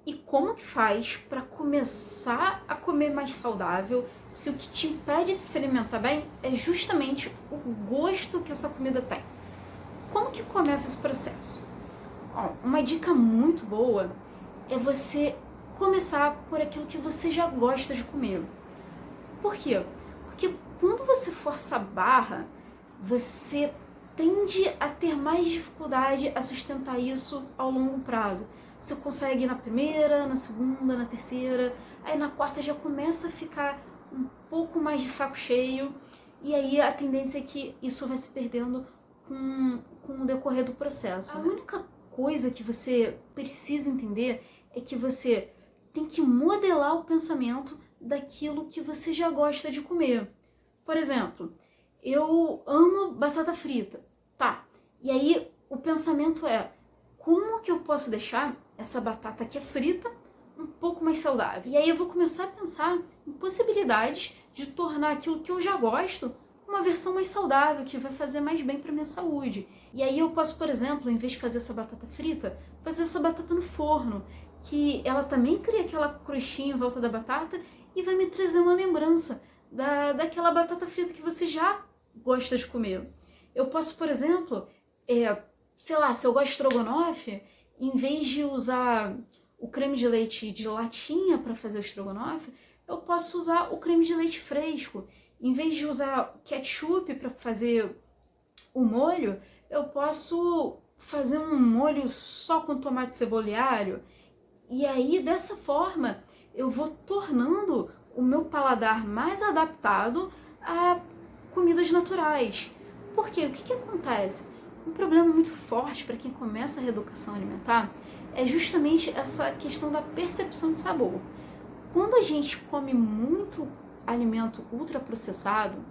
e como que faz para começar a comer mais saudável se o que te impede de se alimentar bem é justamente o gosto que essa comida tem. Como que começa esse processo? Ó, uma dica muito boa é você começar por aquilo que você já gosta de comer. Por quê? Porque quando você força a barra, você tende a ter mais dificuldade a sustentar isso ao longo prazo. Você consegue na primeira, na segunda, na terceira, aí na quarta já começa a ficar um pouco mais de saco cheio, e aí a tendência é que isso vai se perdendo com o decorrer do processo. A única coisa que você precisa entender é que você tem que modelar o pensamento daquilo que você já gosta de comer. Por exemplo, eu amo batata frita, tá? E aí o pensamento é, como que eu posso deixar essa batata que é frita um pouco mais saudável? E aí eu vou começar a pensar em possibilidades de tornar aquilo que eu já gosto uma versão mais saudável, que vai fazer mais bem para minha saúde. E aí eu posso, por exemplo, em vez de fazer essa batata frita, fazer essa batata no forno, que ela também cria aquela crostinha em volta da batata e vai me trazer uma lembrança daquela batata frita que você já gosta de comer. Eu posso, por exemplo, sei lá, se eu gosto de estrogonofe, em vez de usar o creme de leite de latinha para fazer o estrogonofe, eu posso usar o creme de leite fresco. Em vez de usar ketchup para fazer o molho, eu posso fazer um molho só com tomate, cebola e alho. E aí, dessa forma, eu vou tornando o meu paladar mais adaptado a comidas naturais. Por quê? O que acontece? Um problema muito forte para quem começa a reeducação alimentar é justamente essa questão da percepção de sabor. Quando a gente come muito alimento ultraprocessado,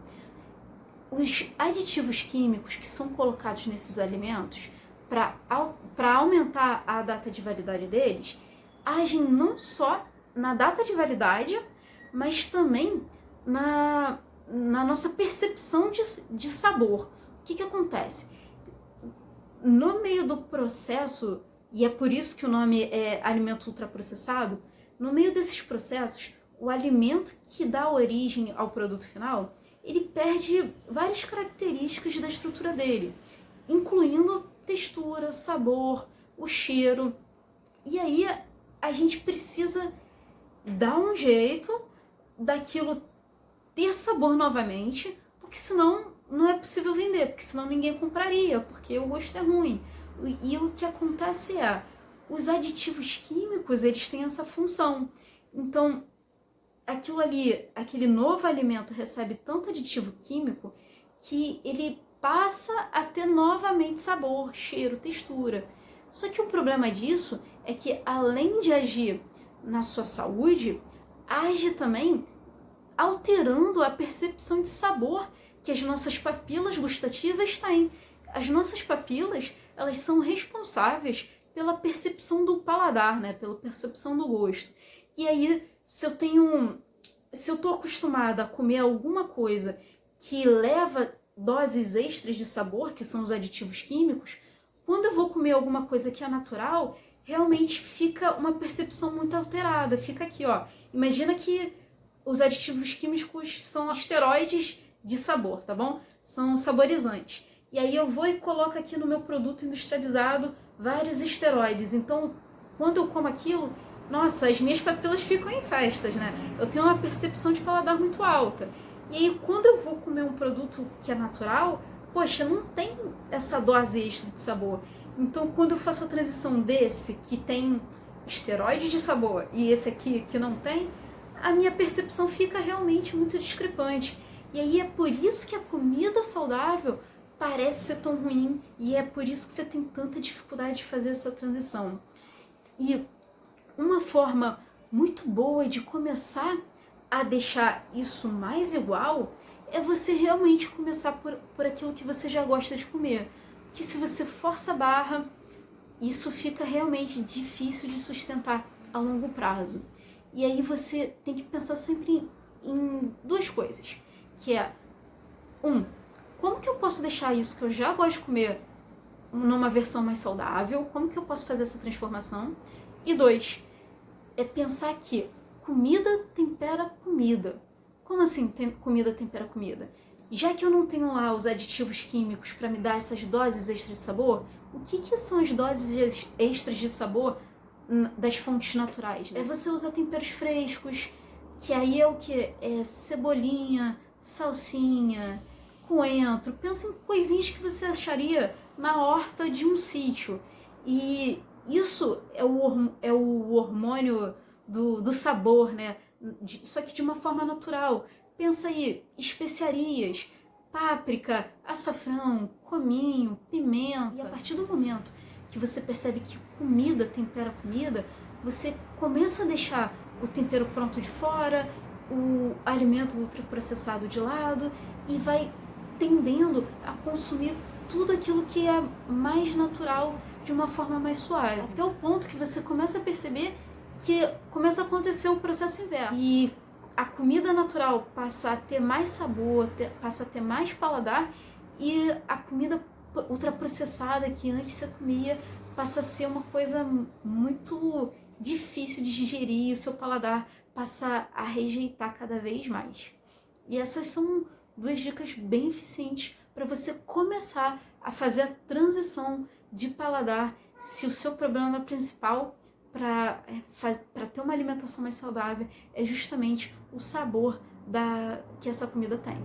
os aditivos químicos que são colocados nesses alimentos para aumentar a data de validade deles, agem não só na data de validade, mas também na nossa percepção de sabor. O que acontece? No meio do processo, e é por isso que o nome é alimento ultraprocessado, no meio desses processos, o alimento que dá origem ao produto final, ele perde várias características da estrutura dele, incluindo textura, sabor, o cheiro. E aí a gente precisa dar um jeito daquilo ter sabor novamente, porque senão não é possível vender, porque senão ninguém compraria, porque o gosto é ruim. E o que acontece é, os aditivos químicos, eles têm essa função. Então, aquilo ali, aquele novo alimento recebe tanto aditivo químico que ele passa a ter novamente sabor, cheiro, textura. Só que o problema disso é que, além de agir na sua saúde, age também alterando a percepção de sabor que as nossas papilas gustativas têm. As nossas papilas, elas são responsáveis pela percepção do paladar, né? Pela percepção do gosto. E aí, se eu tô acostumada a comer alguma coisa que leva doses extras de sabor, que são os aditivos químicos, quando eu vou comer alguma coisa que é natural, realmente fica uma percepção muito alterada. Fica aqui, ó. Imagina que os aditivos químicos são esteroides de sabor, tá bom? São saborizantes. E aí eu vou e coloco aqui no meu produto industrializado vários esteroides. Então, quando eu como aquilo, nossa, as minhas papilas ficam em festas, né? Eu tenho uma percepção de paladar muito alta. E aí, quando eu vou comer um produto que é natural, poxa, não tem essa dose extra de sabor. Então, quando eu faço a transição desse, que tem esteroide de sabor, e esse aqui que não tem, a minha percepção fica realmente muito discrepante. E aí é por isso que a comida saudável parece ser tão ruim, e é por isso que você tem tanta dificuldade de fazer essa transição. E uma forma muito boa de começar a deixar isso mais igual é você realmente começar por aquilo que você já gosta de comer. Porque se você força a barra, isso fica realmente difícil de sustentar a longo prazo. E aí você tem que pensar sempre em duas coisas, que é, como que eu posso deixar isso que eu já gosto de comer numa versão mais saudável? Como que eu posso fazer essa transformação? E 2, é pensar que comida tempera comida. Como assim comida tempera comida? Já que eu não tenho lá os aditivos químicos para me dar essas doses extras de sabor, o que são as doses extras de sabor das fontes naturais? Né? É você usar temperos frescos, que aí é o que? É cebolinha, salsinha, coentro. Pensa em coisinhas que você acharia na horta de um sítio. E isso é o hormônio do sabor, né? Só que de uma forma natural. Pensa aí, especiarias, páprica, açafrão, cominho, pimenta. E a partir do momento que você percebe que comida tempera comida, você começa a deixar o tempero pronto de fora, o alimento ultraprocessado de lado e vai tendendo a consumir tudo aquilo que é mais natural de uma forma mais suave. Até o ponto que você começa a perceber que começa a acontecer o processo inverso. E a comida natural passa a ter mais sabor, passa a ter mais paladar, e a comida ultraprocessada que antes você comia passa a ser uma coisa muito difícil de digerir, o seu paladar passa a rejeitar cada vez mais. E essas são 2 dicas bem eficientes para você começar a fazer a transição de paladar, se o seu problema principal para ter uma alimentação mais saudável é justamente o sabor que essa comida tem.